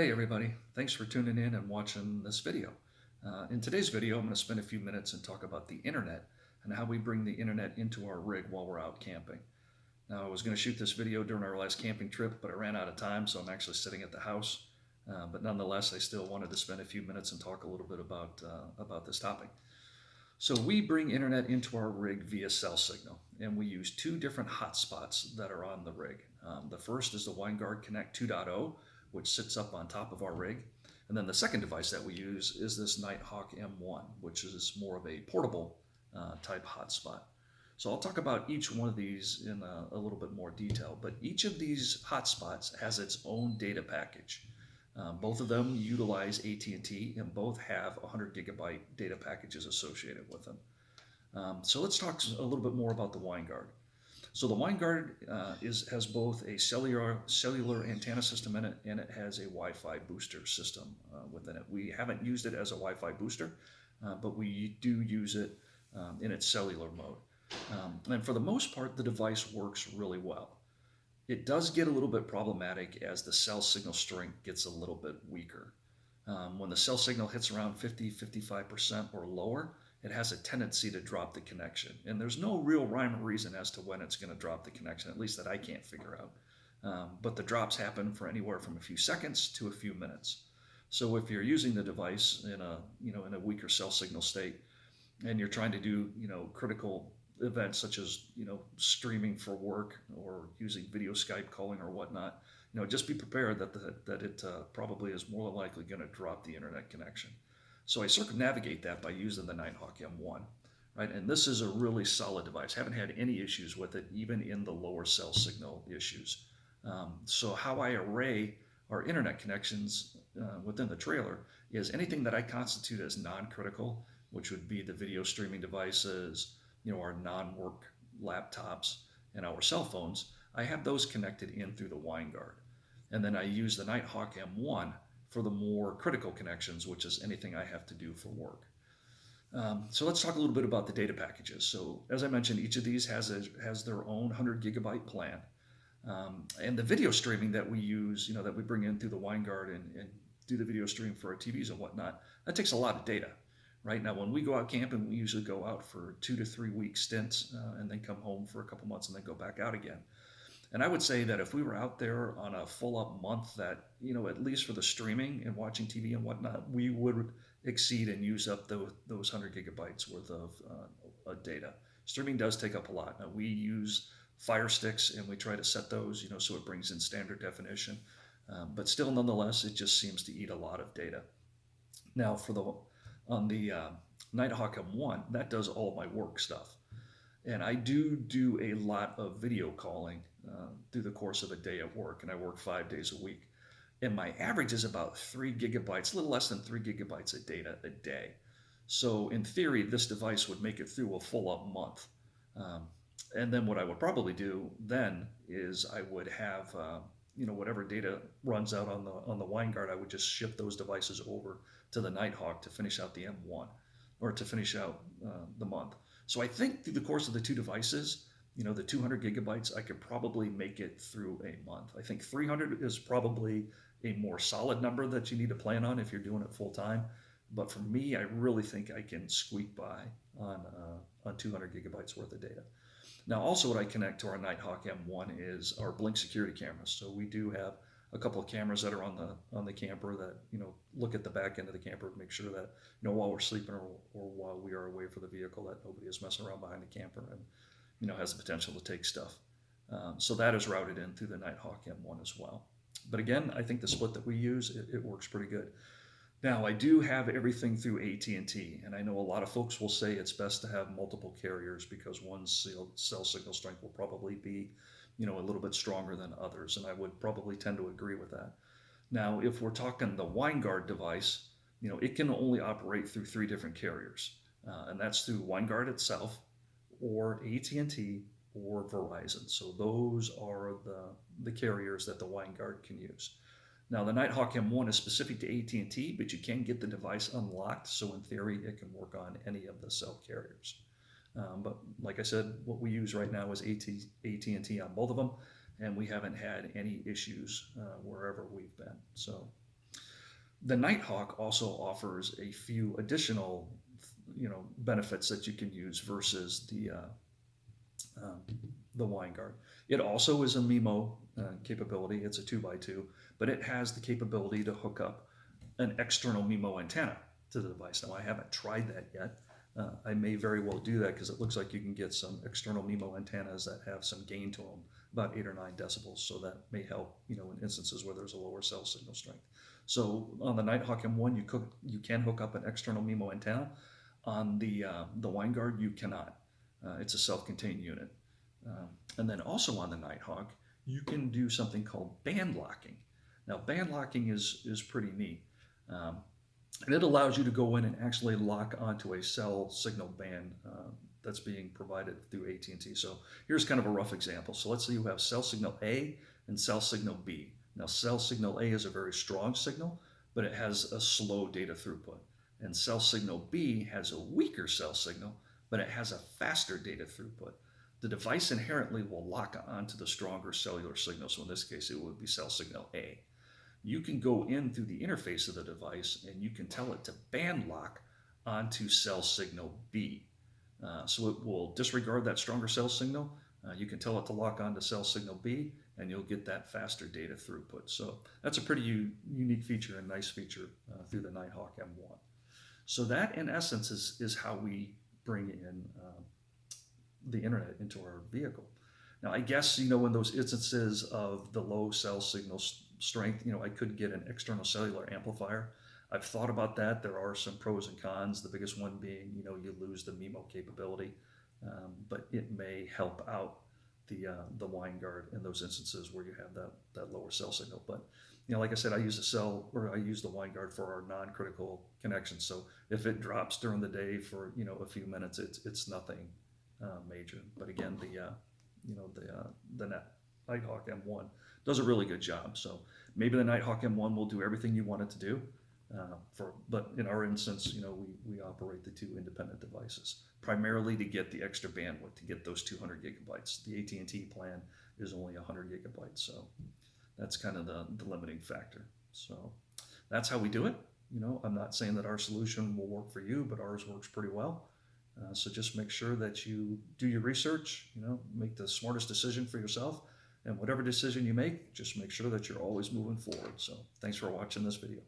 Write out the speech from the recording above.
Hey everybody, thanks for tuning in and watching this video. In today's video, I'm going to spend a few minutes and talk about the internet and how we bring the internet into our rig while we're out camping. Now, I was going to shoot this video during our last camping trip, but I ran out of time, so I'm actually sitting at the house. But nonetheless, I still wanted to spend a few minutes and talk a little bit about this topic. So we bring internet into our rig via cell signal, and we use two different hotspots that are on the rig. The first is the WineGuard Connect 2.0, which sits up on top of our rig. And then the second device that we use is this Nighthawk M1, which is more of a portable type hotspot. So I'll talk about each one of these in a little bit more detail, but each of these hotspots has its own data package. Both of them utilize AT&T and both have 100 gigabyte data packages associated with them. So let's talk a little bit more about the WineGuard. So the WineGuard has both a cellular antenna system in it, and it has a Wi-Fi booster system within it. We haven't used it as a Wi-Fi booster, but we do use it in its cellular mode. And for the most part, the device works really well. It does get a little bit problematic as the cell signal strength gets a little bit weaker. When the cell signal hits around 50-55% or lower, it has a tendency to drop the connection. And there's no real rhyme or reason as to when it's going to drop the connection, at least that I can't figure out. But the drops happen for anywhere from a few seconds to a few minutes. So if you're using the device in a weaker cell signal state, and you're trying to do critical events such as streaming for work or using video Skype calling or whatnot, just be prepared that it probably is more likely going to drop the internet connection. So I circumnavigate that by using the Nighthawk M1, right? And this is a really solid device. Haven't had any issues with it, even in the lower cell signal issues. So how I array our internet connections within the trailer is anything that I constitute as non-critical, which would be the video streaming devices, our non-work laptops, and our cell phones. I have those connected in through the WineGuard. And then I use the Nighthawk M1 for the more critical connections, which is anything I have to do for work. So let's talk a little bit about the data packages. So as I mentioned, each of these has their own 100 gigabyte plan. And the video streaming that we use, that we bring in through the WineGuard and do the video stream for our TVs and whatnot, that takes a lot of data. Right now, when we go out camping, we usually go out for 2 to 3 week stints and then come home for a couple months and then go back out again. And I would say that if we were out there on a full up month, that, at least for the streaming and watching TV and whatnot, we would exceed and use up those 100 gigabytes worth of data. Streaming does take up a lot. Now, we use Fire Sticks and we try to set those, so it brings in standard definition. But still, nonetheless, it just seems to eat a lot of data. Now, on the Nighthawk M1, that does all my work stuff. And I do a lot of video calling through the course of a day at work, and I work 5 days a week. And my average is about 3 gigabytes, a little less than 3 gigabytes of data a day. So in theory, this device would make it through a full up month. And then what I would probably do then is I would have whatever data runs out on the WineGuard, I would just ship those devices over to the Nighthawk to finish out the M1 or to finish out the month. So I think through the course of the two devices, the 200 gigabytes, I could probably make it through a month. I think 300 is probably a more solid number that you need to plan on if you're doing it full time. But for me, I really think I can squeak by on 200 gigabytes worth of data. Now, also what I connect to our Nighthawk M1 is our Blink security cameras. So we do have a couple of cameras that are on the camper that look at the back end of the camper to make sure that while we're sleeping or while we are away for the vehicle, that nobody is messing around behind the camper and has the potential to take stuff. So that is routed in through the Nighthawk M1 as well. But again, I think the split that we use, it works pretty good. Now, I do have everything through AT&T, and I know a lot of folks will say it's best to have multiple carriers because one cell signal strength will probably be, a little bit stronger than others, and I would probably tend to agree with that. Now, if we're talking the WineGuard device, it can only operate through 3 different carriers, and that's through WineGuard itself, or AT&T, or Verizon. So those are the carriers that the WineGuard can use. Now, the Nighthawk M1 is specific to AT&T, but you can get the device unlocked, so in theory, it can work on any of the cell carriers. But like I said, what we use right now is AT&T on both of them, and we haven't had any issues wherever we've been. So The Nighthawk also offers a few additional, benefits that you can use versus um, the Winegard. It also is a MIMO capability. It's a 2x2, but it has the capability to hook up an external MIMO antenna to the device. Now, I haven't tried that yet. I may very well do that because it looks like you can get some external MIMO antennas that have some gain to them, about 8 or 9 decibels. So that may help, in instances where there's a lower cell signal strength. So on the Nighthawk M1, you can hook up an external MIMO antenna. On the Winegard, you cannot. It's a self-contained unit. And then also on the Nighthawk, you can do something called band locking. Now, band locking is pretty neat. Um, and it allows you to go in and actually lock onto a cell signal band that's being provided through AT&T. So here's kind of a rough example. So let's say you have cell signal A and cell signal B. Now, cell signal A is a very strong signal, but it has a slow data throughput. And cell signal B has a weaker cell signal, but it has a faster data throughput. The device inherently will lock onto the stronger cellular signal. So in this case, it would be cell signal A. You can go in through the interface of the device and you can tell it to band lock onto cell signal B. So it will disregard that stronger cell signal. You can tell it to lock onto cell signal B, and you'll get that faster data throughput. So that's a pretty unique feature and nice feature through the Nighthawk M1. So that, in essence, is how we bring in the internet into our vehicle. Now, I guess, in those instances of the low cell signal strength, I could get an external cellular amplifier. I've thought about that. There are some pros and cons. The biggest one being, you lose the MIMO capability, but it may help out the Winegard in those instances where you have that lower cell signal. But like I said, I use the Winegard for our non-critical connections. So if it drops during the day for a few minutes, it's nothing major. But again, the Nighthawk M1 does a really good job. So maybe the Nighthawk M1 will do everything you want it to do. But in our instance, we operate the two independent devices primarily to get the extra bandwidth, to get those 200 gigabytes. The AT&T plan is only 100 gigabytes, so that's kind of the limiting factor. So that's how we do it. I'm not saying that our solution will work for you, but ours works pretty well. So just make sure that you do your research, make the smartest decision for yourself. And whatever decision you make, just make sure that you're always moving forward. So thanks for watching this video.